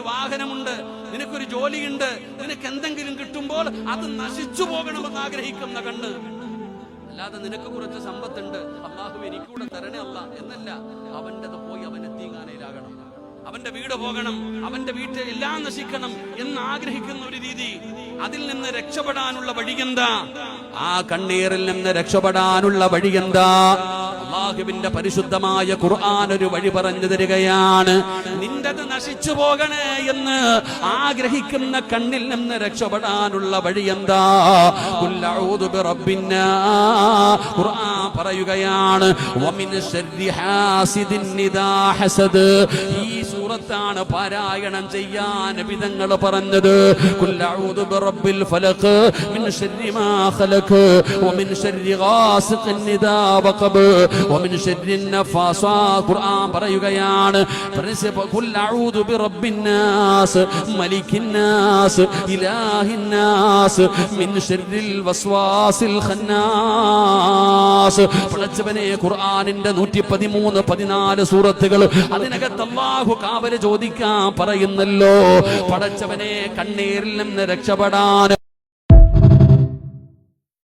വാഹനമുണ്ട്, നിനക്കൊരു ജോലിയുണ്ട്, നിനക്ക് എന്തെങ്കിലും കിട്ടുമ്പോൾ അത് നശിച്ചു പോകണമെന്ന് ആഗ്രഹിക്കുന്ന കണ്ണ്. അല്ലാതെ നിനക്ക് കുറച്ച് സമ്പത്തുണ്ട്, അള്ളാഹു എനിക്കൂടെ തരണേ അല്ല എന്നല്ല. അവൻ്റെത് പോയി അവൻ എത്തിങ്ങാനയിലാകണം, അവന്റെ വീട് പോകണം, അവന്റെ വീട്ടിൽ എല്ലാം നശിക്കണം എന്ന് ആഗ്രഹിക്കുന്ന ഒരു രീതി. അതിൽ നിന്ന് രക്ഷപ്പെടാനുള്ള വഴിയെന്താ? ആ കണ്ണീരിൽ നിന്ന് രക്ഷപ്പെടാനുള്ള വഴിയെന്താ? അല്ലാഹുവിന്റെ പരിശുദ്ധമായ ഖുർആൻ ഒരു വഴി പറഞ്ഞു തരികയാണ്. നിന്റത് നശിച്ചു പോകണേ എന്ന് ആഗ്രഹിക്കുന്ന കണ്ണിൽ നിന്ന് രക്ഷപ്പെടാനുള്ള വഴിയെന്താ? ഖുൽ അഊദു ബിറബ്ബിന്നാസ്. ഖുർആൻ പറയുകയാണ്, വമിൻ ശർരി ഹാസിദിൻ ഇദാ ഹസദ്. ഈ സൂറത്താണ് പാരായണം ചെയ്യാൻ നബിതങ്ങൾ പറഞ്ഞത്. ഖുൽ അഊദു ബിറബ്ബിൽ ഫലഖ് മിൻ ശർരി മാ ഖലഖ് വമിൻ ശർരി ഗാസിഖിൻ ഇദാ വഖബ് വമിൻ ശർരി നഫാസാത്ത്. ഖുർആൻ പറയുകയാണ്, ഖുൽ അഊദു ബിറബ്ബിന്നാസ് മലിക്കിന്നാസ് ഇലാഹിന്നാസ് മിൻ ശർരിൽ വസ്വാസിൽ ഖന്നാസ്. പടച്ചവനെ, ഖുർആനിന്റെ 113 14 സൂറത്തുകൾ, അതിനകത്ത് അല്ലാഹു കാവല് ചോദിക്കാൻ പറയുന്നല്ലോ. പടച്ചവനെ, കണ്ണീരിൽ നിന്ന് രക്ഷപ്പെടാൻ